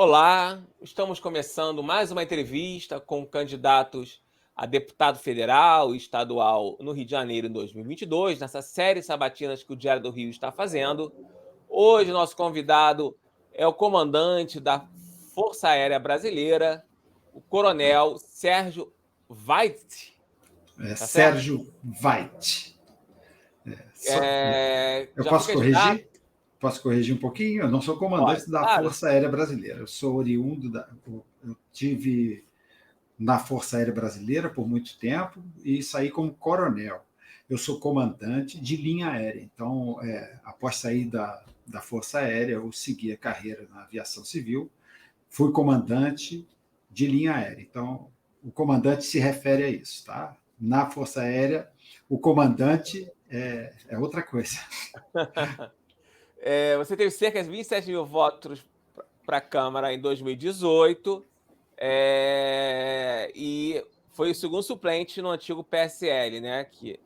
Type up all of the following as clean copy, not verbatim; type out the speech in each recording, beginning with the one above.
Olá, estamos começando mais uma entrevista com candidatos a deputado federal e estadual no Rio de Janeiro em 2022, nessa série sabatinas que o Diário do Rio está fazendo. Hoje, nosso convidado é o comandante da Força Aérea Brasileira, o coronel Sérgio Veit. Tá certo? Sérgio Veit. Eu Já foi posso candidato? corrigir? Posso corrigir um pouquinho? Eu não sou Pode, comandante da claro. Força Aérea Brasileira. Eu sou oriundo eu tive na Força Aérea Brasileira por muito tempo e saí como coronel. Eu sou comandante de linha aérea. Então, após sair da Força Aérea, eu segui a carreira na aviação civil. Fui comandante de linha aérea. Então, o comandante se refere a isso, tá? Na Força Aérea, o comandante é outra coisa. Você teve cerca de 27 mil votos para a Câmara em 2018 e foi o segundo suplente no antigo PSL, né, que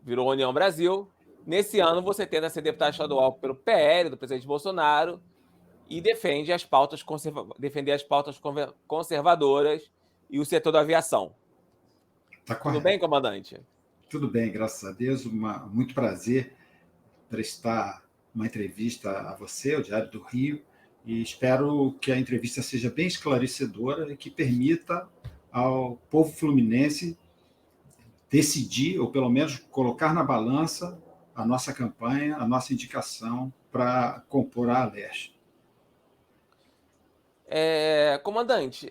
virou União Brasil. Nesse ano, você tenta ser deputado estadual pelo PL, do presidente Bolsonaro, e defender as pautas conservadoras e o setor da aviação. Tá Tudo bem, correto. comandante? Tudo bem, graças a Deus. Muito prazer prestar uma entrevista a você, ao Diário do Rio, e espero que a entrevista seja bem esclarecedora e que permita ao povo fluminense decidir, ou pelo menos colocar na balança, a nossa campanha, a nossa indicação para compor a Aleste. Comandante,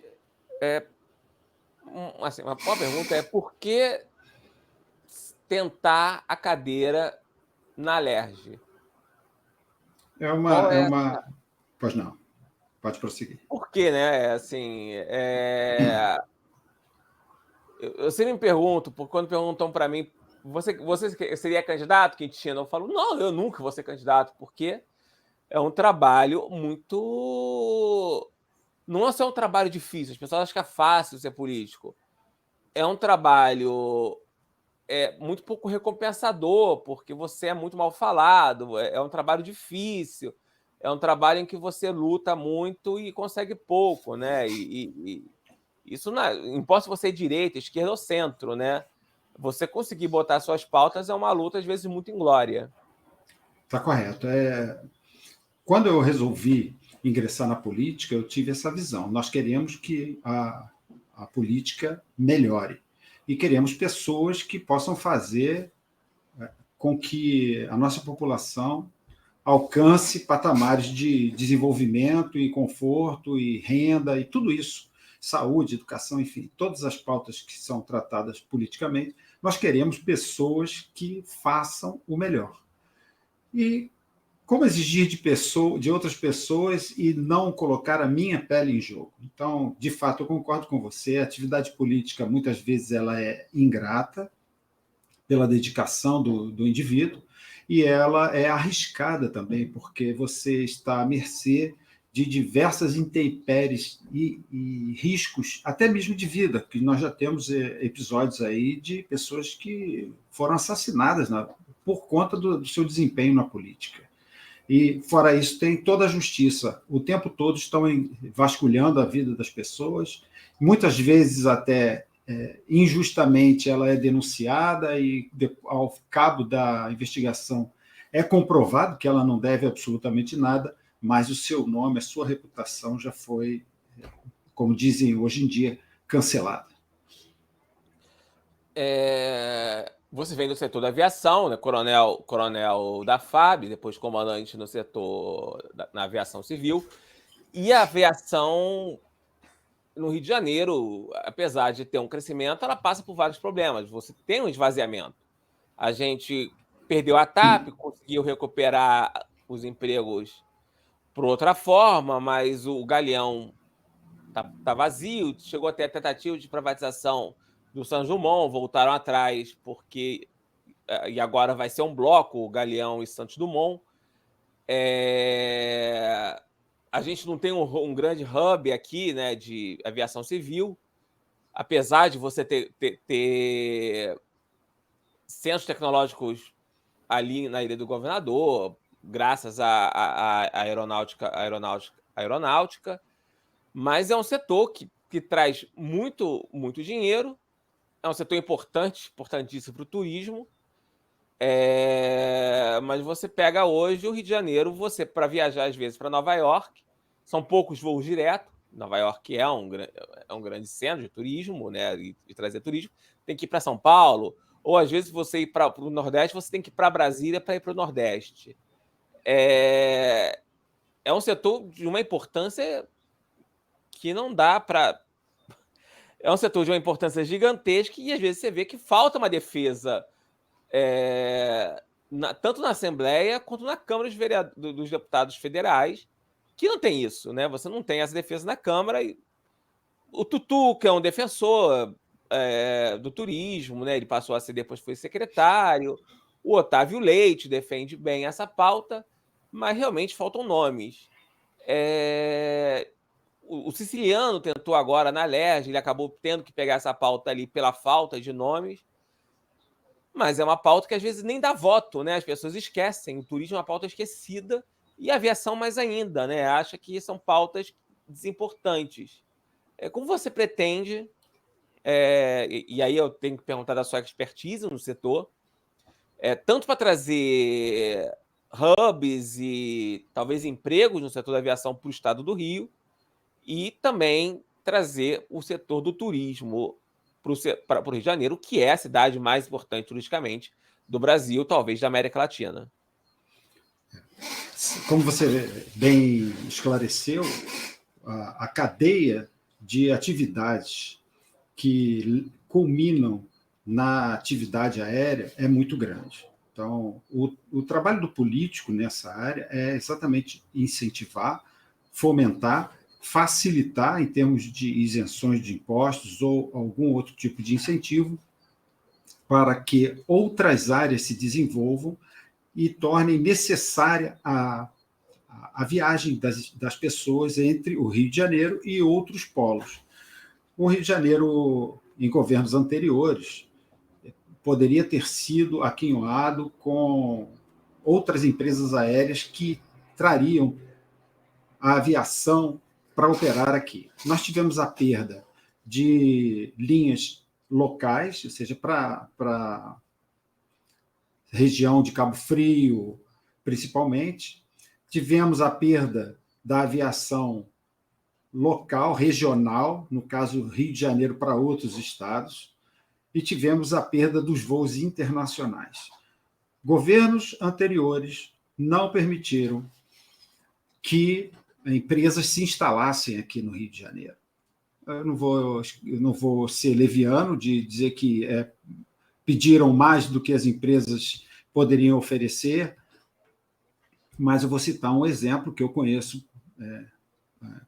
assim, uma pergunta é por que tentar a cadeira na Alerj? É uma, Qual é é? uma. Pois não, pode prosseguir. Por quê, né? Assim, eu sempre me pergunto, porque quando perguntam para mim, você seria candidato, Quintino? Eu falo, não, eu nunca vou ser candidato, porque é um trabalho muito. Não é só um trabalho difícil, as pessoas acham que é fácil ser político. É um trabalho muito pouco recompensador, porque você é muito mal falado, é um trabalho difícil, é um trabalho em que você luta muito e consegue pouco, né? E isso não importa se você é direita, esquerda ou centro, né? Você conseguir botar suas pautas é uma luta, às vezes, muito inglória. Está correto. Quando eu resolvi ingressar na política, eu tive essa visão. Nós queremos que a política melhore e queremos pessoas que possam fazer com que a nossa população alcance patamares de desenvolvimento e conforto e renda e tudo isso, saúde, educação, enfim, todas as pautas que são tratadas politicamente, nós queremos pessoas que façam o melhor. E como exigir de outras pessoas e não colocar a minha pele em jogo? Então, de fato, eu concordo com você, a atividade política muitas vezes ela é ingrata pela dedicação do indivíduo e ela é arriscada também, porque você está à mercê de diversas intempéries e riscos, até mesmo de vida, que nós já temos episódios aí de pessoas que foram assassinadas por conta do seu desempenho na política. E, fora isso, tem toda a justiça. O tempo todo estão vasculhando a vida das pessoas, muitas vezes até injustamente ela é denunciada e, ao cabo da investigação, é comprovado que ela não deve absolutamente nada, mas o seu nome, a sua reputação já foi, como dizem hoje em dia, cancelada. Você vem do setor da aviação, né? Coronel da FAB, depois comandante no setor na aviação civil. E a aviação no Rio de Janeiro, apesar de ter um crescimento, ela passa por vários problemas. Você tem um esvaziamento. A gente perdeu a TAP, conseguiu recuperar os empregos por outra forma, mas o Galeão tá vazio. Chegou até a tentativa de privatização do Santos Dumont, voltaram atrás, porque e agora vai ser um bloco, o Galeão e Santos Dumont. A gente não tem um grande hub aqui, né, de aviação civil, apesar de você ter centros tecnológicos ali na Ilha do Governador, graças à aeronáutica. Mas é um setor que traz muito, muito dinheiro, é um setor importante, importantíssimo para o turismo. Mas você pega hoje o Rio de Janeiro, você para viajar às vezes para Nova York, são poucos voos diretos. Nova York é um grande centro de turismo, né? E de trazer turismo. Tem que ir para São Paulo, ou às vezes você ir para o Nordeste, você tem que ir para Brasília para ir para o Nordeste. É um setor de uma importância que não dá para. É um setor de uma importância gigantesca e às vezes você vê que falta uma defesa, tanto na Assembleia quanto na Câmara dos Deputados Federais, que não tem isso, né? Você não tem essa defesa na Câmara. E o Tutu, que é um defensor do turismo, né? Ele passou a ser, depois foi secretário. O Otávio Leite defende bem essa pauta, mas realmente faltam nomes. O Siciliano tentou agora na LERJ, ele acabou tendo que pegar essa pauta ali pela falta de nomes, mas é uma pauta que às vezes nem dá voto, né? As pessoas esquecem. O turismo é uma pauta esquecida e a aviação mais ainda, né? Acha que são pautas desimportantes. Como você pretende, e aí eu tenho que perguntar da sua expertise no setor, tanto para trazer hubs e talvez empregos no setor da aviação para o estado do Rio, e também trazer o setor do turismo para o Rio de Janeiro, que é a cidade mais importante turisticamente do Brasil, talvez da América Latina. Como você bem esclareceu, a cadeia de atividades que culminam na atividade aérea é muito grande. Então, o trabalho do político nessa área é exatamente incentivar, fomentar, facilitar em termos de isenções de impostos ou algum outro tipo de incentivo para que outras áreas se desenvolvam e tornem necessária a viagem das pessoas entre o Rio de Janeiro e outros polos. O Rio de Janeiro, em governos anteriores, poderia ter sido aquinhoado com outras empresas aéreas que trariam a aviação para operar aqui. Nós tivemos a perda de linhas locais, ou seja, para a região de Cabo Frio, principalmente. Tivemos a perda da aviação local, regional, no caso Rio de Janeiro para outros estados, e tivemos a perda dos voos internacionais. Governos anteriores não permitiram que empresas se instalassem aqui no Rio de Janeiro. Eu não vou ser leviano de dizer que pediram mais do que as empresas poderiam oferecer, mas eu vou citar um exemplo que eu conheço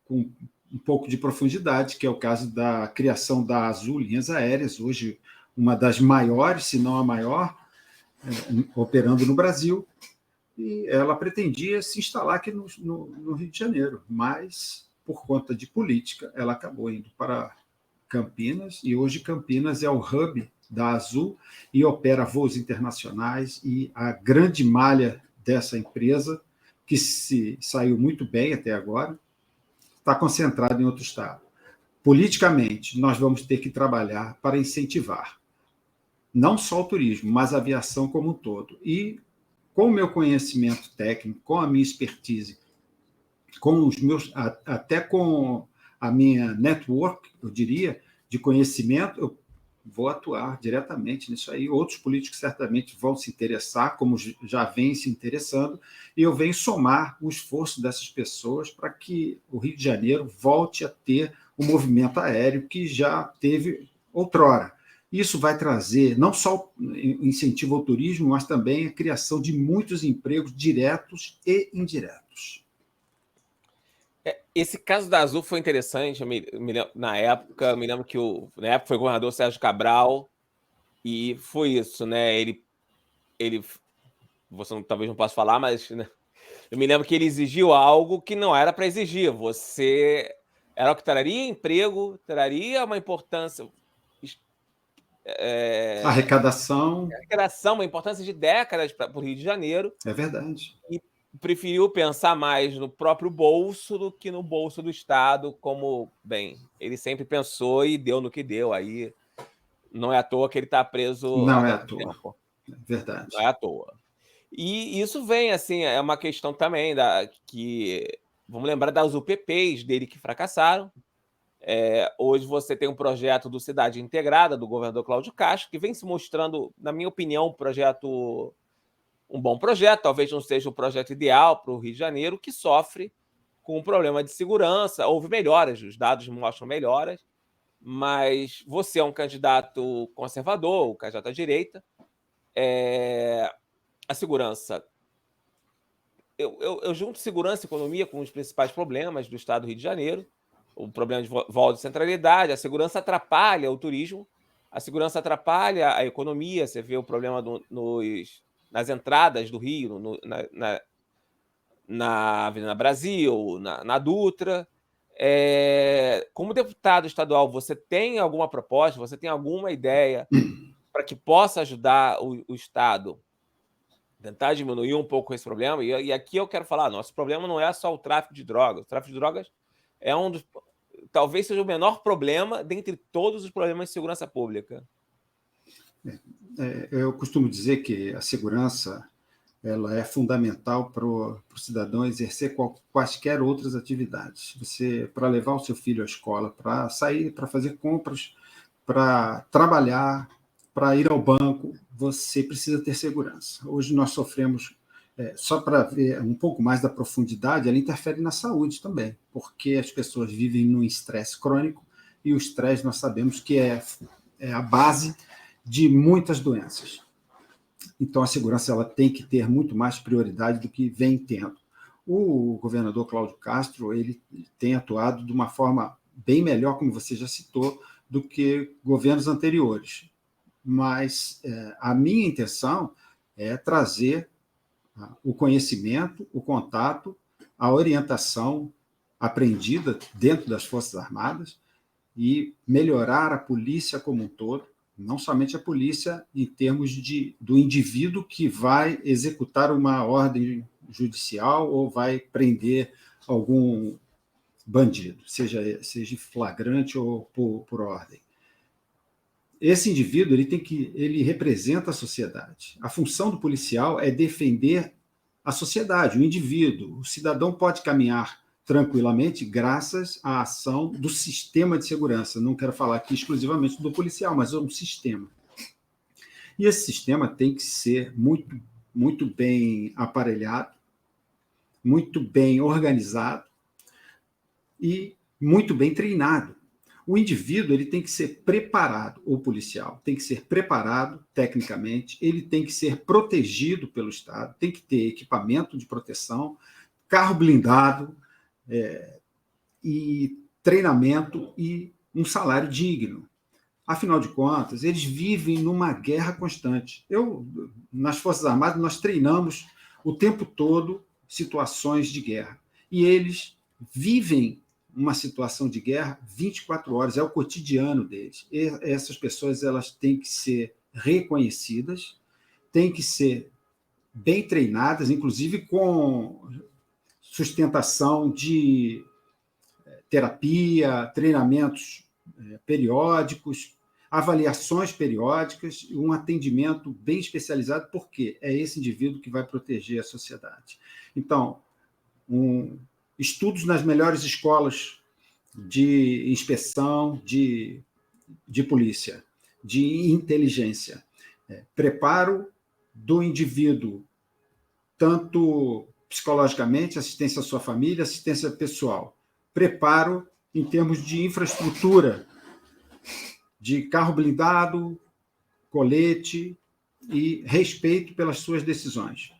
com um pouco de profundidade, que é o caso da criação da Azul Linhas Aéreas, hoje uma das maiores, se não a maior, operando no Brasil, e ela pretendia se instalar aqui no Rio de Janeiro, mas, por conta de política, ela acabou indo para Campinas, e hoje Campinas é o hub da Azul e opera voos internacionais, e a grande malha dessa empresa, que se saiu muito bem até agora, está concentrada em outro estado. Politicamente, nós vamos ter que trabalhar para incentivar não só o turismo, mas a aviação como um todo. E com o meu conhecimento técnico, com a minha expertise, com os meus, até com a minha network, eu diria, de conhecimento, eu vou atuar diretamente nisso aí. Outros políticos certamente vão se interessar, como já vêm se interessando, e eu venho somar o esforço dessas pessoas para que o Rio de Janeiro volte a ter o movimento aéreo que já teve outrora. Isso vai trazer não só incentivo ao turismo, mas também a criação de muitos empregos diretos e indiretos. Esse caso da Azul foi interessante. Na época, me lembro que na época foi o governador Sérgio Cabral, e foi isso, né? Ele você talvez não possa falar, mas né? Eu me lembro que ele exigiu algo que não era para exigir. Você era o que traria emprego, traria uma importância. Arrecadação. Arrecadação, uma importância de décadas para o Rio de Janeiro. É verdade. preferiu pensar mais no próprio bolso do que no bolso do Estado, como, bem, ele sempre pensou e deu no que deu. Aí não é à toa que ele está preso há Não é à tanto toa, tempo. é Não é verdade. à toa. E isso vem, assim, é uma questão também que vamos lembrar das UPPs dele que fracassaram. Hoje você tem um projeto do Cidade Integrada, do governador Cláudio Castro, que vem se mostrando, na minha opinião, um bom projeto, talvez não seja o projeto ideal para o Rio de Janeiro, que sofre com um problema de segurança. Houve melhoras, os dados mostram melhoras, mas você é um candidato conservador, um candidato à direita, a segurança. Eu junto segurança e economia com os principais problemas do Estado do Rio de Janeiro, o problema de volta de centralidade, a segurança atrapalha o turismo, a segurança atrapalha a economia, você vê o problema nas entradas do Rio, na Avenida Brasil, na Dutra. Como deputado estadual, você tem alguma proposta, você tem alguma ideia para que possa ajudar o Estado tentar diminuir um pouco esse problema? E aqui eu quero falar, nosso problema não é só o tráfico de drogas. O tráfico de drogas é talvez seja o menor problema dentre todos os problemas de segurança pública. Eu costumo dizer que a segurança ela é fundamental para o cidadão exercer quaisquer outras atividades. Você, para levar o seu filho à escola, para sair, para fazer compras, para trabalhar, para ir ao banco, você precisa ter segurança. Hoje nós sofremos, só para ver um pouco mais da profundidade, ela interfere na saúde também, porque as pessoas vivem num estresse crônico e o estresse nós sabemos que é a base de muitas doenças. Então, a segurança ela tem que ter muito mais prioridade do que vem tendo. O governador Cláudio Castro ele tem atuado de uma forma bem melhor, como você já citou, do que governos anteriores. Mas a minha intenção é trazer o conhecimento, o contato, a orientação aprendida dentro das Forças Armadas e melhorar a polícia como um todo, não somente a polícia em termos do indivíduo que vai executar uma ordem judicial ou vai prender algum bandido, seja flagrante ou por ordem. Esse indivíduo ele representa a sociedade. A função do policial é defender a sociedade, o indivíduo. O cidadão pode caminhar tranquilamente graças à ação do sistema de segurança. Não quero falar aqui exclusivamente do policial, mas é um sistema. E esse sistema tem que ser muito, muito bem aparelhado, muito bem organizado e muito bem treinado. O indivíduo ele tem que ser preparado, o policial tem que ser preparado tecnicamente, ele tem que ser protegido pelo Estado, tem que ter equipamento de proteção, carro blindado, e treinamento e um salário digno. Afinal de contas, eles vivem numa guerra constante. Nas Forças Armadas, nós treinamos o tempo todo situações de guerra. E eles vivem uma situação de guerra 24 horas, é o cotidiano deles. E essas pessoas elas têm que ser reconhecidas, têm que ser bem treinadas, inclusive com sustentação de terapia, treinamentos periódicos, avaliações periódicas e um atendimento bem especializado, porque é esse indivíduo que vai proteger a sociedade. Então, estudos nas melhores escolas de inspeção de polícia, de inteligência, preparo do indivíduo, tanto psicologicamente, assistência à sua família, assistência pessoal, preparo em termos de infraestrutura, de carro blindado, colete e respeito pelas suas decisões.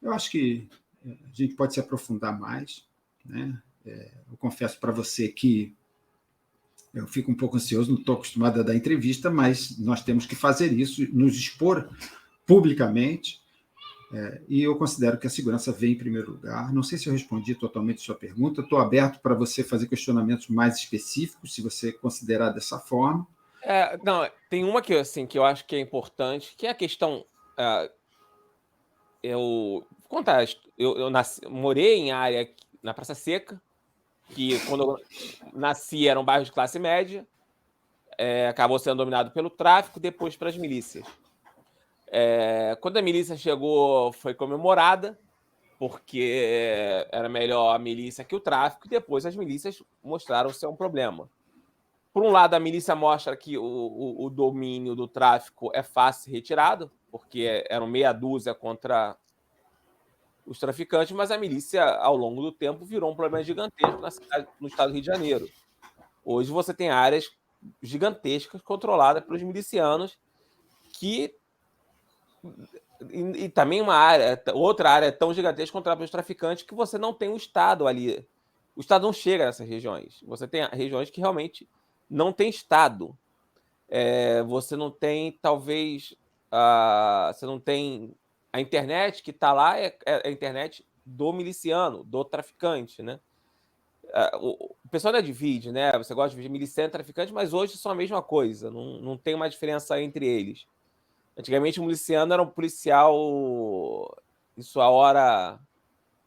Eu acho que a gente pode se aprofundar mais, né? Eu confesso para você que eu fico um pouco ansioso, não estou acostumado a dar entrevista, mas nós temos que fazer isso, nos expor publicamente, e eu considero que a segurança vem em primeiro lugar. Não sei se eu respondi totalmente a sua pergunta, estou aberto para você fazer questionamentos mais específicos, se você considerar dessa forma. Não, tem uma que, assim, que eu acho que é importante, que é a questão... contar. Eu morei em área na Praça Seca, que quando eu nasci era um bairro de classe média, acabou sendo dominado pelo tráfico, depois pelas milícias. Quando a milícia chegou, foi comemorada, porque era melhor a milícia que o tráfico, e depois as milícias mostraram ser um problema. Por um lado, a milícia mostra que o domínio do tráfico é fácil ser retirado, porque eram meia dúzia contra os traficantes, mas a milícia, ao longo do tempo, virou um problema gigantesco no estado do Rio de Janeiro. Hoje você tem áreas gigantescas controladas pelos milicianos, que e também outra área tão gigantesca controlada pelos traficantes, que você não tem um Estado ali. O Estado não chega nessas regiões. Você tem regiões que realmente não tem Estado. Você não tem, talvez, você não tem a internet que está lá, é a internet do miliciano, do traficante, né? O pessoal ainda divide, né? Você gosta de dividir miliciano e traficante, mas hoje são a mesma coisa, não tem uma diferença entre eles. Antigamente o miliciano era um policial, em sua hora,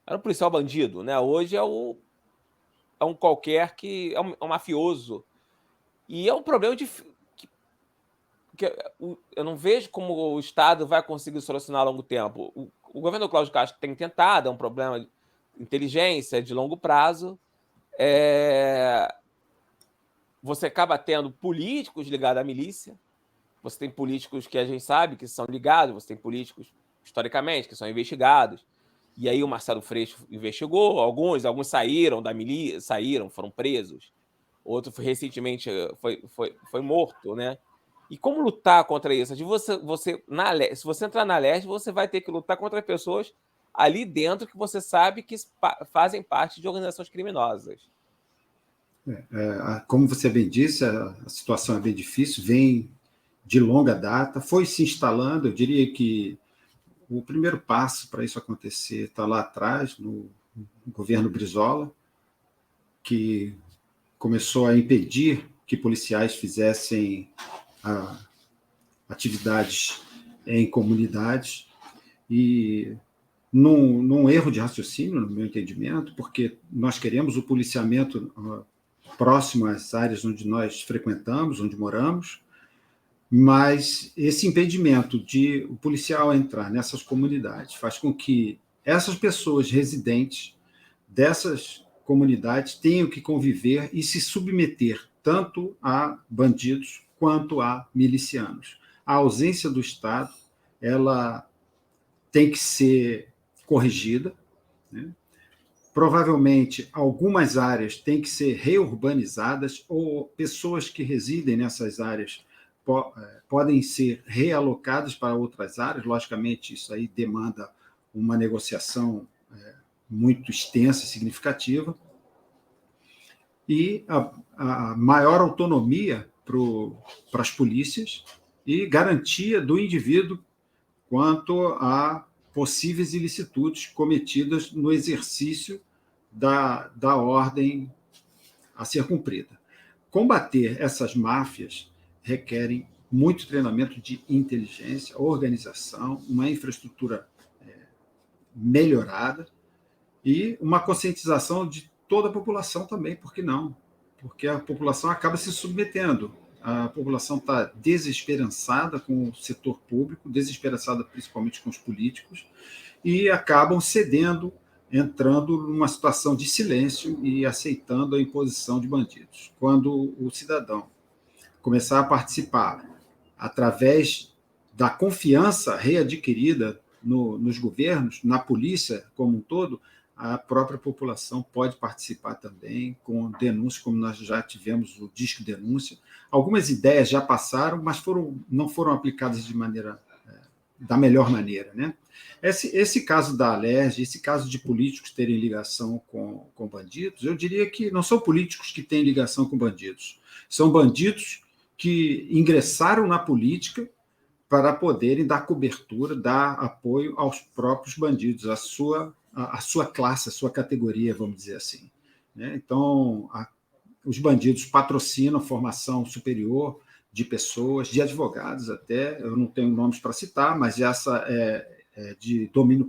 era um policial bandido, né? Hoje é um qualquer que é um mafioso. E é um problema de que eu não vejo como o Estado vai conseguir solucionar a longo tempo. O governo do Cláudio Castro tem tentado, é um problema de inteligência, de longo prazo. Você acaba tendo políticos ligados à milícia, você tem políticos que a gente sabe que são ligados, você tem políticos, historicamente, que são investigados. E aí o Marcelo Freixo investigou, alguns saíram da milícia, foram presos. Outro recentemente foi morto, né? E como lutar contra isso? Se você entrar na Leste, você vai ter que lutar contra pessoas ali dentro que você sabe que fazem parte de organizações criminosas. Como você bem disse, a situação é bem difícil, vem de longa data, foi se instalando. Eu diria que o primeiro passo para isso acontecer está lá atrás, no governo Brizola, que começou a impedir que policiais fizessem atividades em comunidades, e num erro de raciocínio, no meu entendimento, porque nós queremos o policiamento próximo às áreas onde nós frequentamos, onde moramos, mas esse impedimento de o policial entrar nessas comunidades faz com que essas pessoas residentes dessas comunidades tenham que conviver e se submeter tanto a bandidos quanto a milicianos. A ausência do Estado, ela tem que ser corrigida, né? Provavelmente, algumas áreas têm que ser reurbanizadas, ou pessoas que residem nessas áreas podem ser realocadas para outras áreas. Logicamente, isso aí demanda uma negociação muito extensa e significativa. E a maior autonomia para as polícias e garantia do indivíduo quanto a possíveis ilicitudes cometidas no exercício da ordem a ser cumprida. Combater essas máfias requerem muito treinamento de inteligência, organização, uma infraestrutura melhorada e uma conscientização de toda a população também, por que não? Porque a população acaba se submetendo. A população está desesperançada com o setor público, desesperançada principalmente com os políticos, e acabam cedendo, entrando numa situação de silêncio e aceitando a imposição de bandidos. Quando o cidadão começar a participar através da confiança readquirida nos governos, na polícia como um todo, a própria população pode participar também com denúncias, como nós já tivemos o Disque Denúncia. Algumas ideias já passaram, mas não foram aplicadas da melhor maneira, né? Esse caso da Alerj, esse caso de políticos terem ligação com bandidos, eu diria que não são políticos que têm ligação com bandidos, são bandidos que ingressaram na política para poderem dar cobertura, dar apoio aos próprios bandidos, à sua classe, à sua categoria, vamos dizer assim, né? Então, os bandidos patrocinam a formação superior de pessoas, de advogados até, eu não tenho nomes para citar, mas essa é de domínio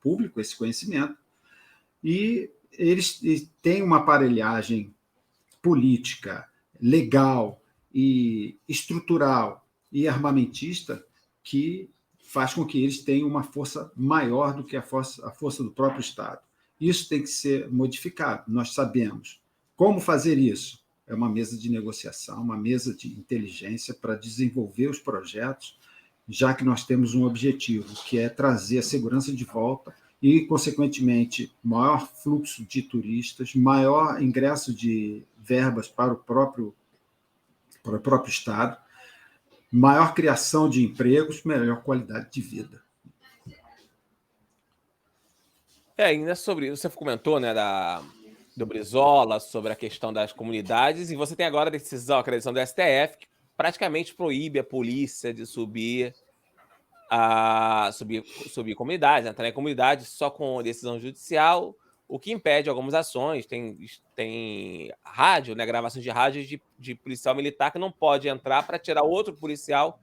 público esse conhecimento, e eles têm uma aparelhagem política, legal e estrutural e armamentista que faz com que eles tenham uma força maior do que a força do próprio Estado. Isso tem que ser modificado, nós sabemos. Como fazer isso? É uma mesa de negociação, uma mesa de inteligência para desenvolver os projetos, já que nós temos um objetivo, que é trazer a segurança de volta e, consequentemente, maior fluxo de turistas, maior ingresso de verbas para o próprio Estado, maior criação de empregos, melhor qualidade de vida. Ainda sobre... Você comentou, né, do Brizola, sobre a questão das comunidades, e você tem agora a decisão do STF, que praticamente proíbe a polícia de subir comunidades, entrar em comunidades só com decisão judicial, o que impede algumas ações. Tem rádio, né, gravações de rádio de policial militar que não pode entrar para tirar outro policial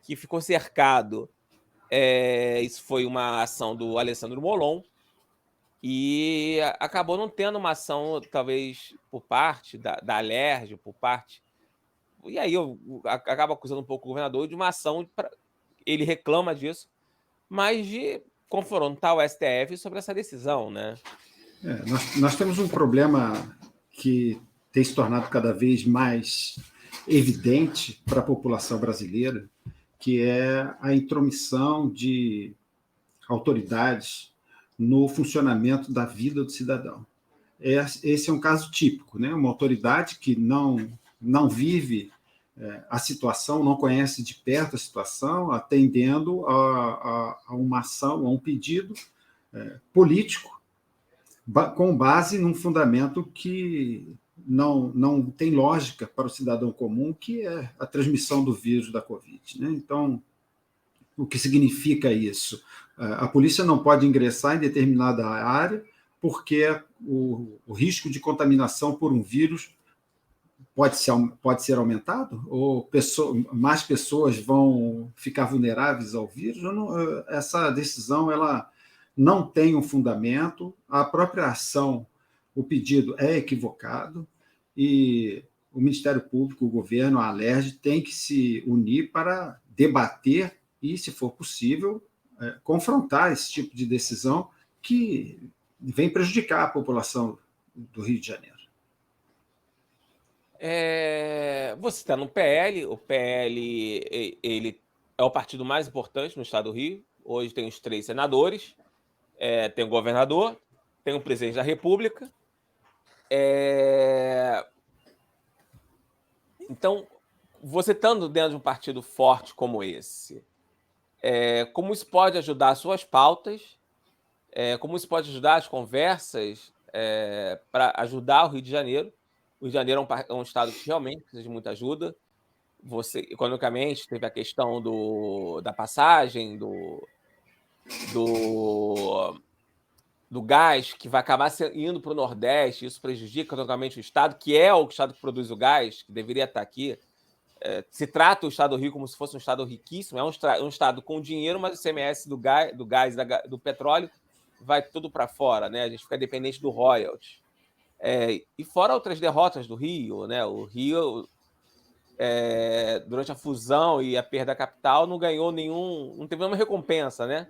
que ficou cercado. Isso foi uma ação do Alessandro Molon, e acabou não tendo uma ação, talvez, por parte da Alerj, por parte... E aí eu acabo acusando um pouco o governador de uma ação... Ele reclama disso, mas de confrontar o STF sobre essa decisão, né? Nós temos um problema que tem se tornado cada vez mais evidente para a população brasileira, que é a intromissão de autoridades no funcionamento da vida do cidadão. Esse é um caso típico, né? Uma autoridade que não vive a situação, não conhece de perto a situação, atendendo a uma ação, a um pedido político, com base num fundamento que não tem lógica para o cidadão comum, que é a transmissão do vírus da Covid, né? Então, o que significa isso? A polícia não pode ingressar em determinada área porque o risco de contaminação por um vírus pode ser aumentado? Ou mais pessoas vão ficar vulneráveis ao vírus? Essa decisão ela não tem um fundamento, a própria ação, o pedido é equivocado, e o Ministério Público, o governo, a Alerj, tem que se unir para debater e, se for possível, confrontar esse tipo de decisão que vem prejudicar a população do Rio de Janeiro. Você está no PL, o PL ele é o partido mais importante no estado do Rio. Hoje tem os 3 senadores, tem o governador, tem o presidente da República. Então, você estando dentro de um partido forte como esse, como isso pode ajudar as suas pautas, como isso pode ajudar as conversas para ajudar o Rio de Janeiro? O Rio de Janeiro é um estado que realmente precisa de muita ajuda. Você, economicamente, teve a questão da passagem, do gás, que vai acabar indo para o Nordeste. Isso prejudica economicamente o estado, que é o estado que produz o gás, que deveria estar aqui. Se trata o estado do Rio como se fosse um estado riquíssimo, é um estado com dinheiro, mas o ICMS do gás do petróleo vai tudo para fora, né? A gente fica dependente do royalties. E fora outras derrotas do Rio, né? O Rio, durante a fusão e a perda da capital, não ganhou não teve nenhuma recompensa, né?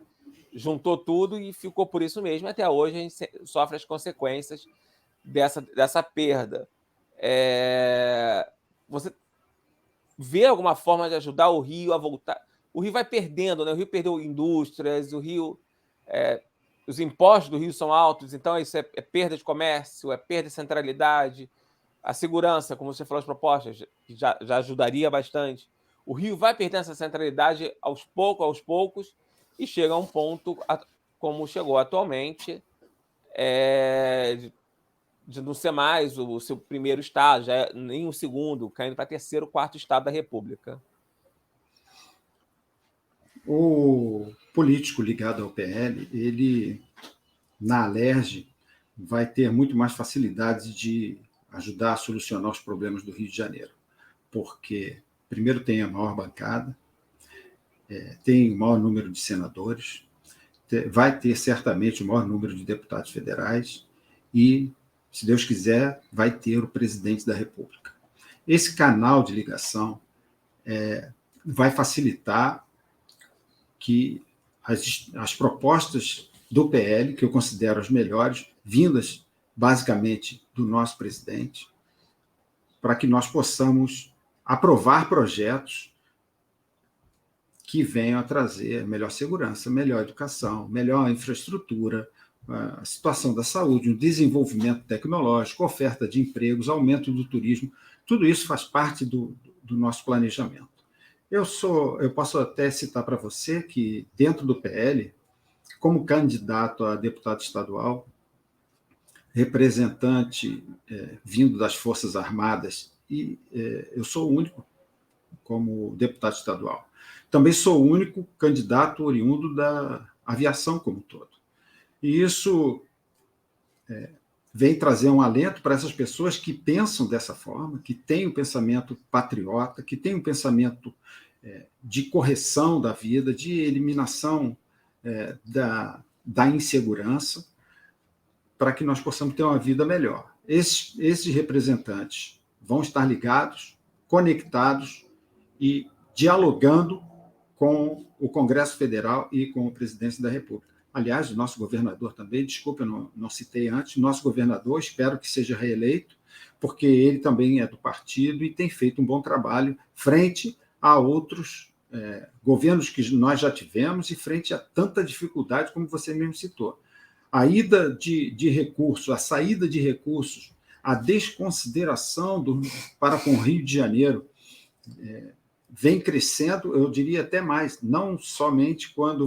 Juntou tudo e ficou por isso mesmo. Até hoje a gente sofre as consequências dessa perda. Você vê alguma forma de ajudar o Rio a voltar? O Rio vai perdendo, né? O Rio perdeu indústrias, o Rio... os impostos do Rio são altos, então isso é perda de comércio, é perda de centralidade. A segurança, como você falou, as propostas, já ajudaria bastante. O Rio vai perdendo essa centralidade aos poucos, e chega a um ponto, como chegou atualmente, de não ser mais o seu primeiro estado, já nem o segundo, caindo para terceiro, quarto estado da República. O político ligado ao PL, ele, na Alerj, vai ter muito mais facilidades de ajudar a solucionar os problemas do Rio de Janeiro, porque, primeiro, tem a maior bancada, tem o maior número de senadores, vai ter certamente o maior número de deputados federais e, se Deus quiser, vai ter o presidente da República. Esse canal de ligação vai facilitar que as propostas do PL, que eu considero as melhores, vindas basicamente do nosso presidente, para que nós possamos aprovar projetos que venham a trazer melhor segurança, melhor educação, melhor infraestrutura, a situação da saúde, o desenvolvimento tecnológico, oferta de empregos, aumento do turismo, tudo isso faz parte do nosso planejamento. Eu posso até citar para você que, dentro do PL, como candidato a deputado estadual, representante vindo das Forças Armadas, e eu sou o único como deputado estadual. Também sou o único candidato oriundo da aviação como um todo. E isso vem trazer um alento para essas pessoas que pensam dessa forma, que têm um pensamento patriota, que têm um pensamento de correção da vida, de eliminação da insegurança, para que nós possamos ter uma vida melhor. Esses representantes vão estar ligados, conectados e dialogando com o Congresso Federal e com a Presidência da República. Aliás, o nosso governador também, desculpa, eu não citei antes, nosso governador, espero que seja reeleito, porque ele também é do partido e tem feito um bom trabalho frente a outros governos que nós já tivemos e frente a tanta dificuldade como você mesmo citou. A ida de recursos, a saída de recursos, a desconsideração para com o Rio de Janeiro vem crescendo, eu diria até mais, não somente quando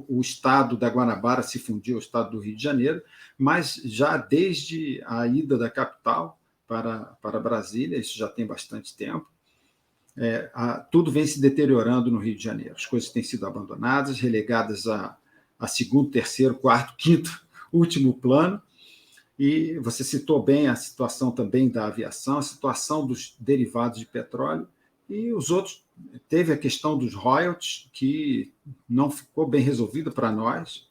o estado da Guanabara se fundiu ao estado do Rio de Janeiro, mas já desde a ida da capital para Brasília, isso já tem bastante tempo, tudo vem se deteriorando no Rio de Janeiro. As coisas têm sido abandonadas, relegadas a segundo, terceiro, quarto, quinto, último plano. E você citou bem a situação também da aviação, a situação dos derivados de petróleo, e os outros. Teve a questão dos royalties, que não ficou bem resolvida para nós,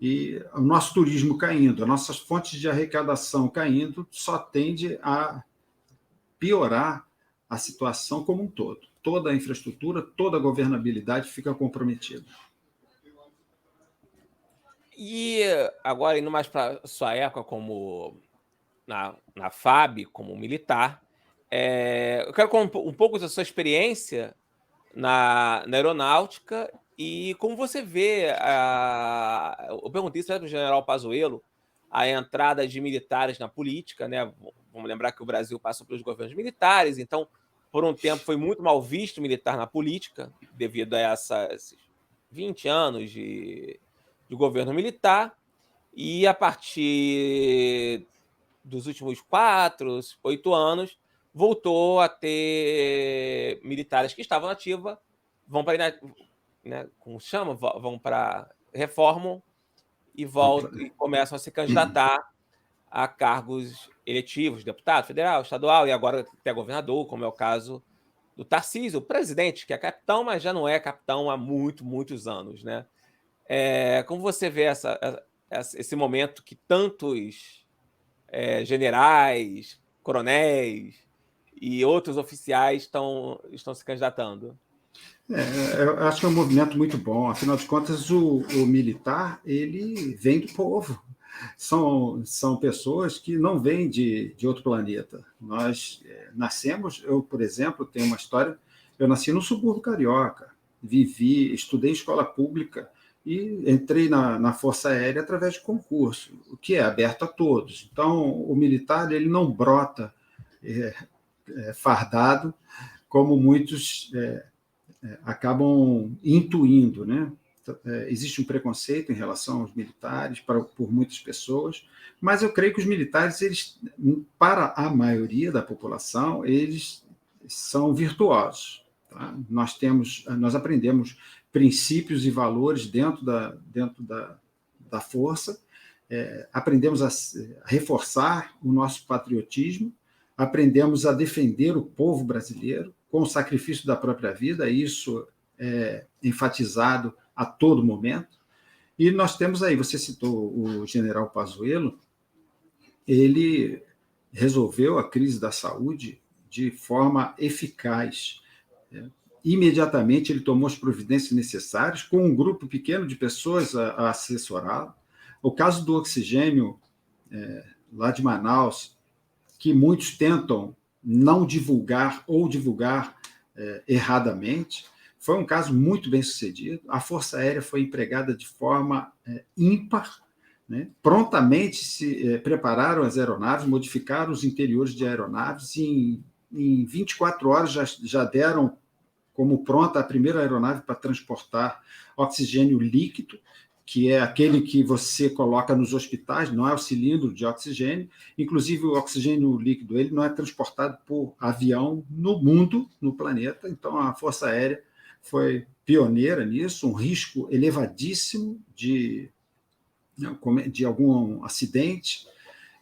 e o nosso turismo caindo, as nossas fontes de arrecadação caindo, só tende a piorar a situação como um todo. Toda a infraestrutura, toda a governabilidade fica comprometida. E agora, indo mais para sua época como na FAB, como militar, eu quero contar um pouco da sua experiência na aeronáutica e como você vê, eu perguntei isso para o general Pazuello, a entrada de militares na política, né? Vamos lembrar que o Brasil passou pelos governos militares, então, por um tempo, foi muito mal visto militar na política, devido a esses 20 anos de governo militar, e a partir dos últimos 4, 8 anos, voltou a ter militares que estavam na ativa, vão para, né, como chama, vão para reformam e voltam e começam a se candidatar a cargos eletivos, deputado federal, estadual e agora até governador, como é o caso do Tarcísio, o presidente, que é capitão, mas já não é capitão há muitos anos, né? Como você vê esse momento que tantos generais, coronéis e outros oficiais estão se candidatando? Eu acho que é um movimento muito bom. Afinal de contas, o militar ele vem do povo. São pessoas que não vêm de outro planeta. Nós nascemos, eu, por exemplo, tenho uma história, eu nasci no subúrbio carioca, estudei em escola pública e entrei na Força Aérea através de concurso, o que é aberto a todos. Então, o militar ele não brota fardado, como muitos acabam intuindo, né? Existe um preconceito em relação aos militares por muitas pessoas, mas eu creio que os militares, para a maioria da população, eles são virtuosos. Tá? Nós aprendemos princípios e valores dentro da força, aprendemos a reforçar o nosso patriotismo, aprendemos a defender o povo brasileiro com o sacrifício da própria vida, isso é enfatizado a todo momento. E nós temos aí, você citou o general Pazuello, ele resolveu a crise da saúde de forma eficaz. Imediatamente ele tomou as providências necessárias, com um grupo pequeno de pessoas a assessorá-lo. O caso do oxigênio, lá de Manaus, que muitos tentam não divulgar ou divulgar erradamente, foi um caso muito bem sucedido. A Força Aérea foi empregada de forma ímpar, né? Prontamente se prepararam as aeronaves, modificaram os interiores de aeronaves, e em 24 horas já deram como pronta a primeira aeronave para transportar oxigênio líquido, que é aquele que você coloca nos hospitais, não é o cilindro de oxigênio. Inclusive, o oxigênio líquido ele não é transportado por avião no mundo, no planeta. Então, a Força Aérea foi pioneira nisso, um risco elevadíssimo de algum acidente,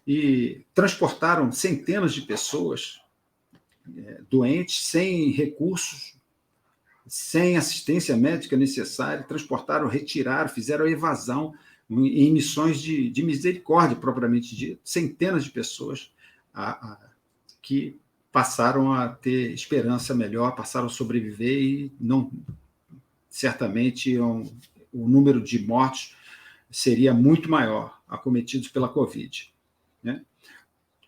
e transportaram centenas de pessoas doentes, sem recursos, sem assistência médica necessária, transportaram, retiraram, fizeram evasão em missões de misericórdia, propriamente dito, centenas de pessoas que passaram a ter esperança melhor, passaram a sobreviver, e não, certamente o número de mortes seria muito maior, acometidos pela Covid, né?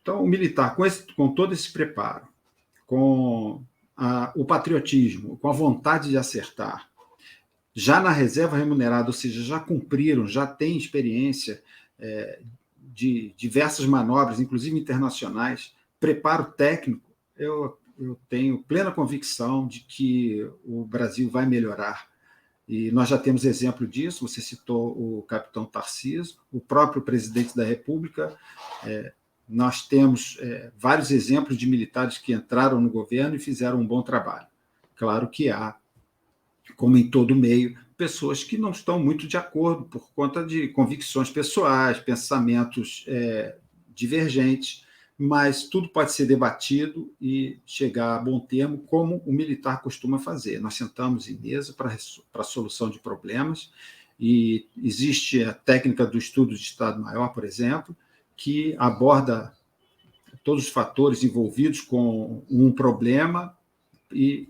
Então, o militar, com todo esse preparo, com o patriotismo, com a vontade de acertar, já na reserva remunerada, ou seja, já cumpriram, já têm experiência de diversas manobras, inclusive internacionais, preparo técnico, eu tenho plena convicção de que o Brasil vai melhorar. E nós já temos exemplo disso, você citou o capitão Tarcísio, o próprio presidente da República. Nós temos vários exemplos de militares que entraram no governo e fizeram um bom trabalho. Claro que há, como em todo meio, pessoas que não estão muito de acordo por conta de convicções pessoais, pensamentos divergentes, mas tudo pode ser debatido e chegar a bom termo, como o militar costuma fazer. Nós sentamos em mesa para a solução de problemas, e existe a técnica do estudo de Estado-Maior, por exemplo, que aborda todos os fatores envolvidos com um problema e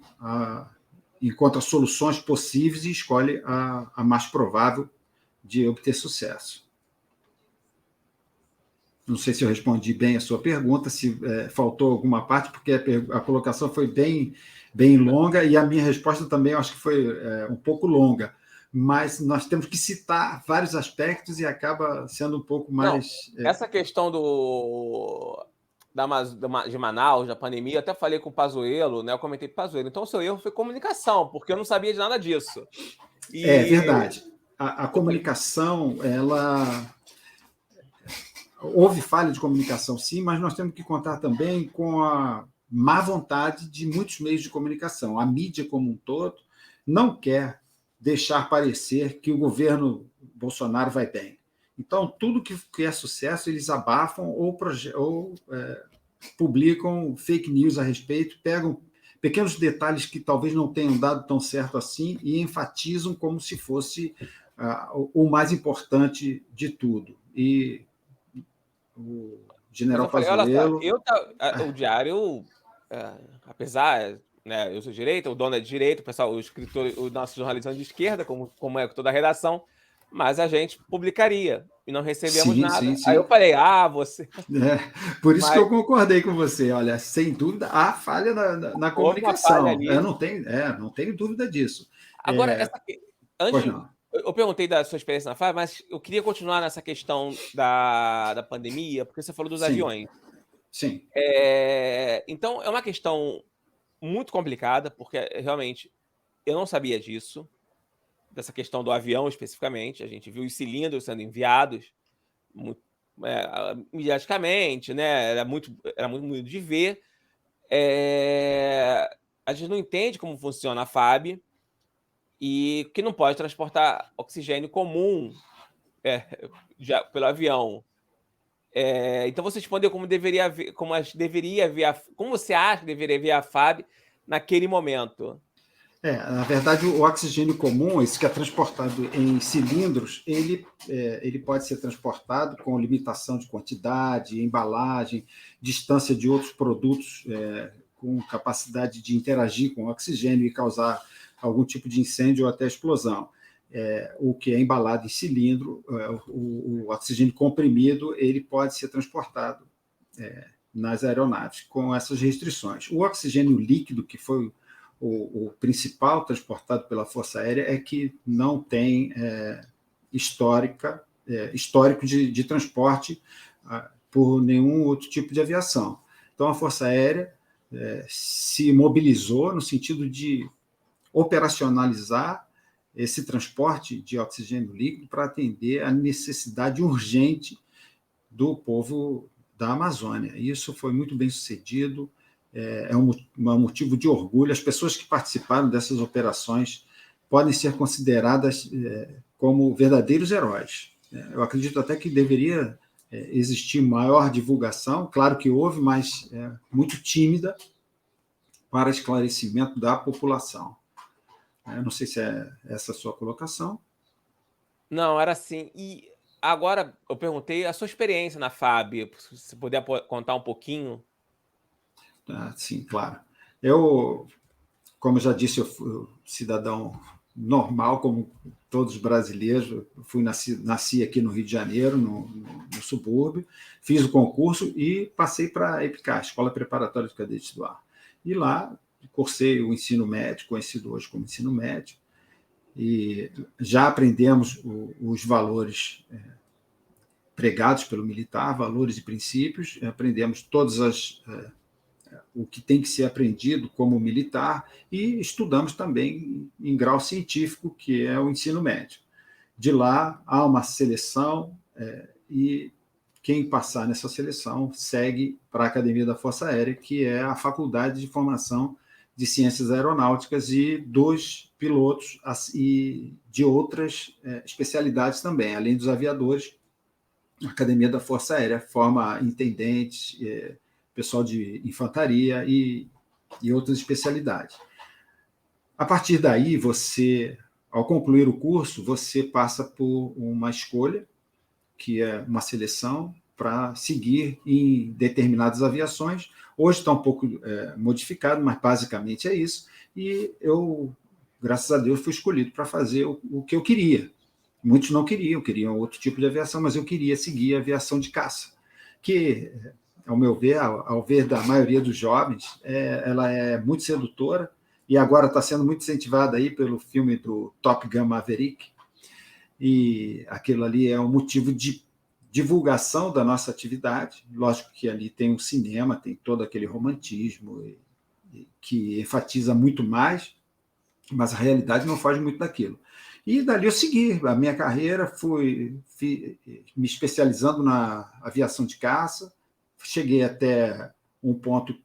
encontra soluções possíveis e escolhe a mais provável de obter sucesso. Não sei se eu respondi bem a sua pergunta, se faltou alguma parte, porque a colocação foi bem, bem longa, e a minha resposta também eu acho que foi um pouco longa, mas nós temos que citar vários aspectos e acaba sendo um pouco mais... Não, essa questão de Manaus, da pandemia, eu até falei com o Pazuello, né? Eu comentei com o Pazuello. Então, o seu erro foi comunicação, porque eu não sabia de nada disso. É verdade. A comunicação, houve falha de comunicação, sim, mas nós temos que contar também com a má vontade de muitos meios de comunicação. A mídia como um todo não quer deixar parecer que o governo Bolsonaro vai bem. Então, tudo que é sucesso, eles abafam ou publicam fake news a respeito, pegam pequenos detalhes que talvez não tenham dado tão certo assim e enfatizam como se fosse o mais importante de tudo. E o general Pazuello... O Diário, apesar... né, eu sou direita, o dono é de direita, o pessoal, o escritor, o nosso jornalista é de esquerda, como é toda a redação, mas a gente publicaria e não recebemos nada. Sim. Aí eu falei, você... por isso que eu concordei com você. Olha, sem dúvida, há falha na comunicação. Não tenho dúvida disso. Agora, Pois não. Eu perguntei da sua experiência na FAB, mas eu queria continuar nessa questão da pandemia, porque você falou dos aviões. Sim. Então, é uma questão muito complicada, porque realmente eu não sabia disso, dessa questão do avião especificamente. A gente viu os cilindros sendo enviados mediaticamente, né? Era muito de ver. A gente não entende como funciona a FAB e que não pode transportar oxigênio comum pelo avião. Então você respondeu como você acha que deveria haver a FAB naquele momento? Na verdade, o oxigênio comum, esse que é transportado em cilindros, ele pode ser transportado com limitação de quantidade, embalagem, distância de outros produtos com capacidade de interagir com o oxigênio e causar algum tipo de incêndio ou até explosão. O que é embalado em cilindro, o oxigênio comprimido, ele pode ser transportado nas aeronaves com essas restrições. O oxigênio líquido, que foi o principal transportado pela Força Aérea, é que não tem histórico de transporte por nenhum outro tipo de aviação. Então, a Força Aérea se mobilizou no sentido de operacionalizar esse transporte de oxigênio líquido para atender a necessidade urgente do povo da Amazônia. Isso foi muito bem sucedido, é um motivo de orgulho. As pessoas que participaram dessas operações podem ser consideradas como verdadeiros heróis. Eu acredito até que deveria existir maior divulgação, claro que houve, mas muito tímida, para esclarecimento da população. Eu não sei se é essa a sua colocação. Não, era assim. E agora eu perguntei a sua experiência na FAB, se puder contar um pouquinho. Sim, claro. Eu, como já disse, eu fui cidadão normal, como todos os brasileiros. Eu nasci aqui no Rio de Janeiro, no subúrbio, fiz o concurso e passei para a EPICAR, Escola Preparatória de Cadetes do Ar. E lá cursei o ensino médio, conhecido hoje como ensino médio, e já aprendemos os valores pregados pelo militar, valores e princípios, aprendemos o que tem que ser aprendido como militar e estudamos também em grau científico, que é o ensino médio. De lá, há uma seleção e quem passar nessa seleção segue para a Academia da Força Aérea, que é a Faculdade de Formação de Ciências Aeronáuticas e dos pilotos e de outras especialidades também, além dos aviadores. A Academia da Força Aérea forma intendentes, pessoal de infantaria e outras especialidades. A partir daí, ao concluir o curso, você passa por uma escolha, que é uma seleção para seguir em determinadas aviações. Hoje está um pouco modificado, mas basicamente é isso. E eu, graças a Deus, fui escolhido para fazer o que eu queria. Muitos não queriam outro tipo de aviação, mas eu queria seguir a aviação de caça, que, ao meu ver, ao ver da maioria dos jovens, ela é muito sedutora e agora está sendo muito incentivada aí pelo filme do Top Gun Maverick, e aquilo ali é um motivo de divulgação da nossa atividade. Lógico que ali tem um cinema, tem todo aquele romantismo que enfatiza muito mais, mas a realidade não foge muito daquilo. E dali eu segui a minha carreira, fui me especializando na aviação de caça, cheguei até um ponto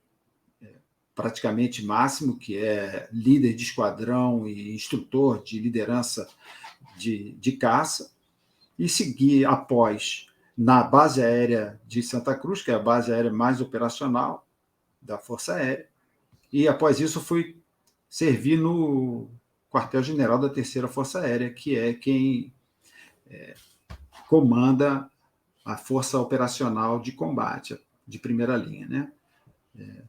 praticamente máximo, que é líder de esquadrão e instrutor de liderança de caça, e segui após na base aérea de Santa Cruz, que é a base aérea mais operacional da Força Aérea, e após isso fui servir no quartel-general da Terceira Força Aérea, que é quem comanda a força operacional de combate, de primeira linha, né?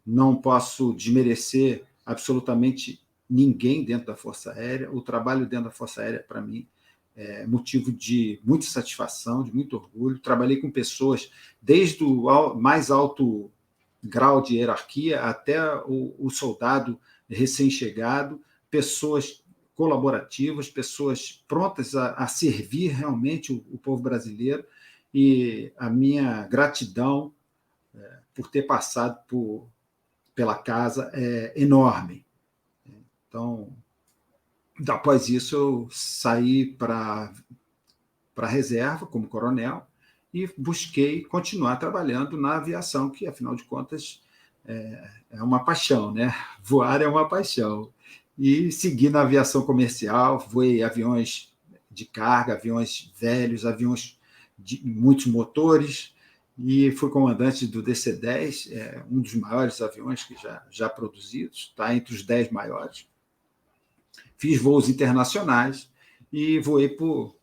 Não posso desmerecer absolutamente ninguém dentro da Força Aérea. O trabalho dentro da Força Aérea, para mim, é motivo de muita satisfação, de muito orgulho. Trabalhei com pessoas desde o mais alto grau de hierarquia até o soldado recém-chegado, pessoas colaborativas, pessoas prontas a servir realmente o povo brasileiro, e a minha gratidão por ter passado pela casa é enorme. Então, após isso, eu saí para a reserva como coronel e busquei continuar trabalhando na aviação, que, afinal de contas, é uma paixão, né? Voar é uma paixão. E segui na aviação comercial, voei aviões de carga, aviões velhos, aviões de muitos motores, e fui comandante do DC-10, um dos maiores aviões que já produzidos, está entre os 10 maiores. fiz voos internacionais e voei por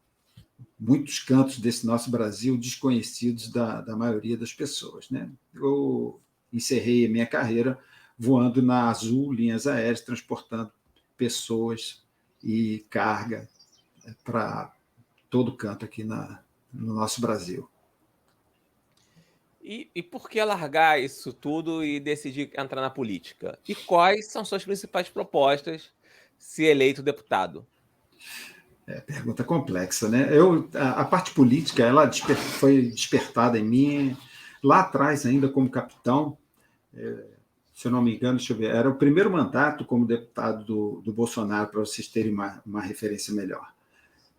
muitos cantos desse nosso Brasil desconhecidos da maioria das pessoas, né? Eu encerrei a minha carreira voando na Azul Linhas Aéreas, transportando pessoas e carga para todo canto aqui no nosso Brasil. E por que largar isso tudo e decidir entrar na política? E quais são suas principais propostas se eleito deputado? Pergunta complexa, né? A parte política ela foi despertada em mim lá atrás, ainda como capitão. Se eu não me engano, deixa eu ver, era o primeiro mandato como deputado do Bolsonaro, para vocês terem uma referência melhor.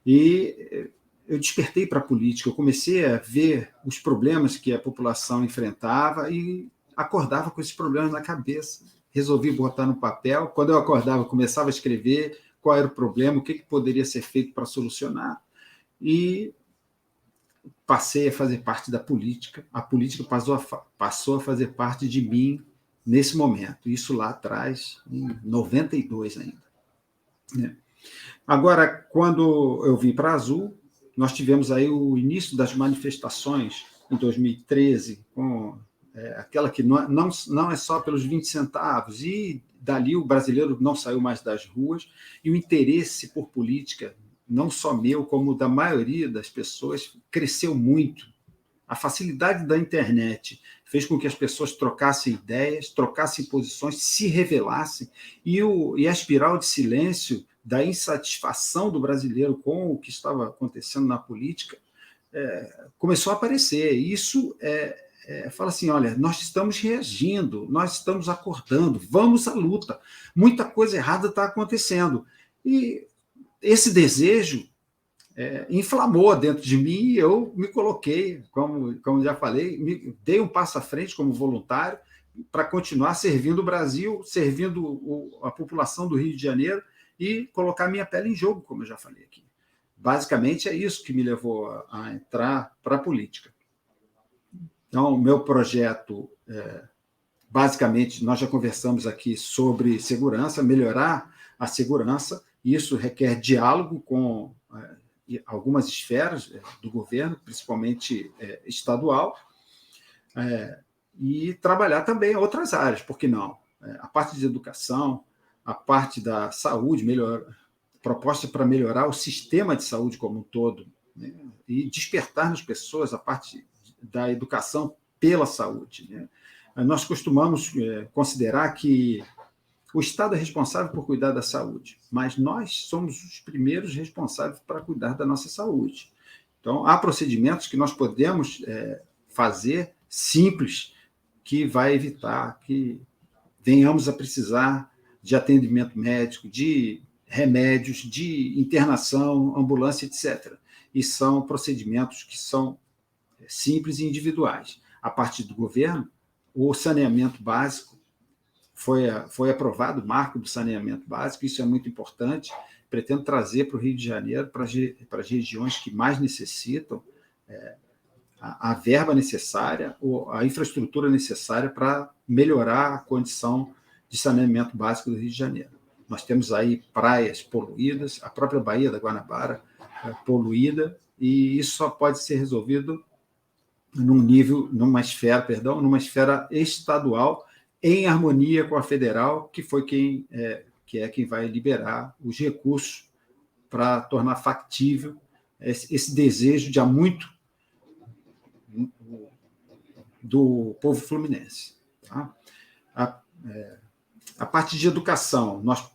E eu despertei para a política, eu comecei a ver os problemas que a população enfrentava e acordava com esses problemas na cabeça. Resolvi botar no papel. Quando eu acordava, eu começava a escrever qual era o problema, o que poderia ser feito para solucionar. E passei a fazer parte da política. A política passou a fazer parte de mim nesse momento. Isso lá atrás, em 92 ainda. Né? Agora, quando eu vim para a Azul, nós tivemos aí o início das manifestações em 2013, com aquela que não é só pelos 20 centavos, e dali o brasileiro não saiu mais das ruas, e o interesse por política, não só meu, como da maioria das pessoas, cresceu muito. A facilidade da internet fez com que as pessoas trocassem ideias, trocassem posições, se revelassem, e a espiral de silêncio da insatisfação do brasileiro com o que estava acontecendo na política começou a aparecer. Isso fala assim, olha, nós estamos reagindo, nós estamos acordando, vamos à luta. Muita coisa errada está acontecendo. E esse desejo inflamou dentro de mim e eu me coloquei, como já falei, dei um passo à frente como voluntário para continuar servindo o Brasil, servindo a população do Rio de Janeiro e colocar minha pele em jogo, como eu já falei aqui. Basicamente, é isso que me levou a entrar para a política. Então, o meu projeto, basicamente, nós já conversamos aqui sobre segurança, melhorar a segurança, isso requer diálogo com algumas esferas do governo, principalmente estadual, e trabalhar também outras áreas, por que não? A parte de educação, a parte da saúde, proposta para melhorar o sistema de saúde como um todo, né? E despertar nas pessoas a parte da educação pela saúde, né? Nós costumamos considerar que o Estado é responsável por cuidar da saúde, mas nós somos os primeiros responsáveis para cuidar da nossa saúde. Então, há procedimentos que nós podemos fazer simples que vai evitar que venhamos a precisar de atendimento médico, de remédios, de internação, ambulância, etc. E são procedimentos que são simples e individuais. A partir do governo, o saneamento básico foi aprovado, o marco do saneamento básico, isso é muito importante. Pretendo trazer para o Rio de Janeiro, para as regiões que mais necessitam, a verba necessária, a infraestrutura necessária para melhorar a condição de saneamento básico do Rio de Janeiro. Nós temos aí praias poluídas, a própria Baía da Guanabara poluída, e isso só pode ser resolvido numa esfera estadual, em harmonia com a federal, que foi quem vai liberar os recursos para tornar factível esse desejo de há muito do povo fluminense. Tá? A parte de educação, nós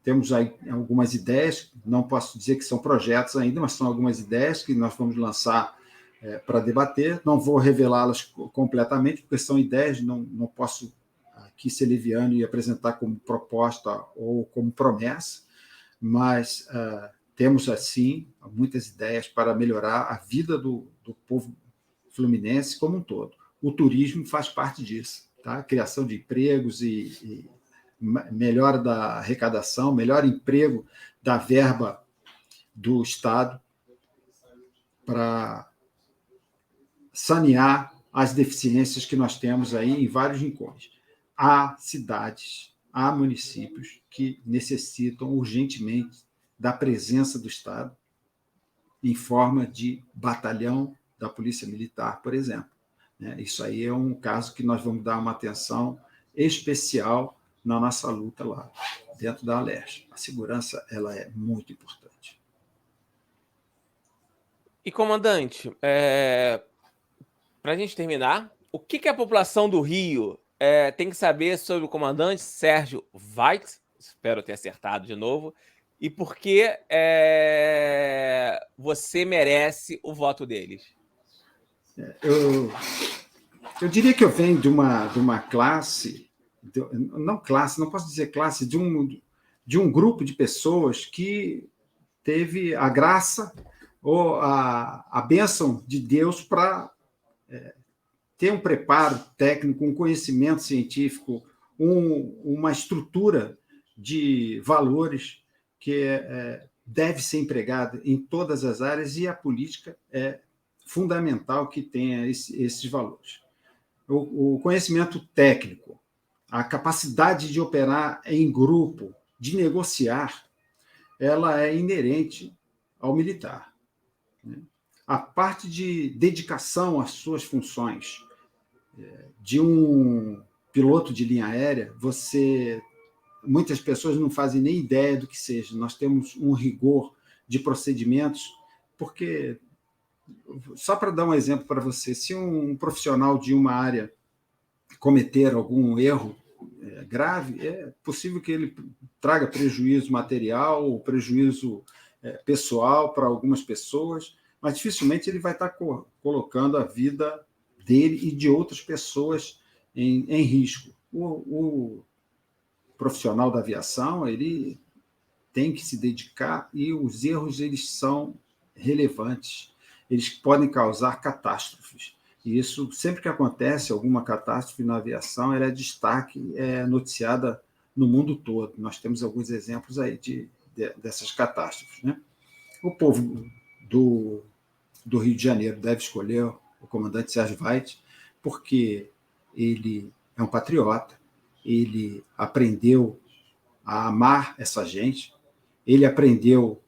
temos aí algumas ideias, não posso dizer que são projetos ainda, mas são algumas ideias que nós vamos lançar para debater. Não vou revelá-las completamente, porque são ideias, não posso aqui ser leviano e apresentar como proposta ou como promessa, mas temos, assim, muitas ideias para melhorar a vida do povo fluminense como um todo. O turismo faz parte disso, tá? Criação de empregos e melhora da arrecadação, melhor emprego da verba do Estado para sanear as deficiências que nós temos aí em vários rincões. Há cidades há municípios que necessitam urgentemente da presença do Estado em forma de batalhão da Polícia Militar, por exemplo. Isso aí é um caso que nós vamos dar uma atenção especial na nossa luta lá, dentro da Alerj. A segurança ela é muito importante. E, comandante, para a gente terminar, o que a população do Rio tem que saber sobre o comandante Sérgio Veit? Espero ter acertado de novo. E por que você merece o voto deles? Eu diria que eu venho de uma classe, não posso dizer classe, de um grupo de pessoas que teve a graça ou a bênção de Deus para ter um preparo técnico, um conhecimento científico, uma estrutura de valores que deve ser empregada em todas as áreas, e a política é fundamental que tenha esses valores. O conhecimento técnico, a capacidade de operar em grupo, de negociar, ela é inerente ao militar. A parte de dedicação às suas funções de um piloto de linha aérea, muitas pessoas não fazem nem ideia do que seja. Nós temos um rigor de procedimentos, porque, só para dar um exemplo para você, se um profissional de uma área cometer algum erro grave, é possível que ele traga prejuízo material, prejuízo pessoal para algumas pessoas, mas dificilmente ele vai estar colocando a vida dele e de outras pessoas em risco. O profissional da aviação, ele tem que se dedicar, e os erros eles são relevantes, eles podem causar catástrofes. E isso, sempre que acontece alguma catástrofe na aviação, ela é destaque, é noticiada no mundo todo. Nós temos alguns exemplos aí dessas catástrofes, né? O povo do Rio de Janeiro deve escolher o comandante Sérgio Veit, porque ele é um patriota, ele aprendeu a amar essa gente, ele aprendeu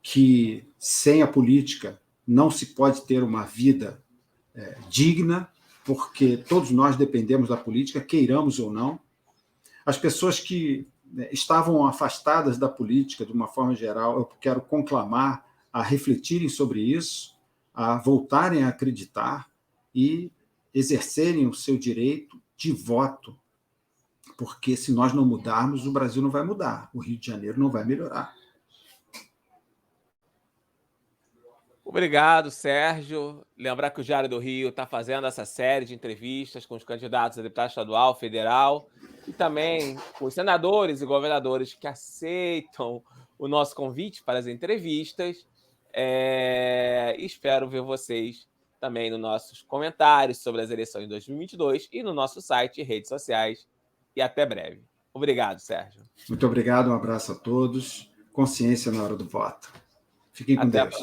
que sem a política não se pode ter uma vida digna, porque todos nós dependemos da política, queiramos ou não. As pessoas que estavam afastadas da política, de uma forma geral, eu quero conclamar a refletirem sobre isso, a voltarem a acreditar e exercerem o seu direito de voto, porque se nós não mudarmos, o Brasil não vai mudar, o Rio de Janeiro não vai melhorar. Obrigado, Sérgio. Lembrar que o Diário do Rio está fazendo essa série de entrevistas com os candidatos a deputado estadual, federal, e também com os senadores e governadores que aceitam o nosso convite para as entrevistas. Espero ver vocês também nos nossos comentários sobre as eleições de 2022 e no nosso site e redes sociais. E até breve. Obrigado, Sérgio. Muito obrigado, um abraço a todos. Consciência na hora do voto. Fiquem com Deus.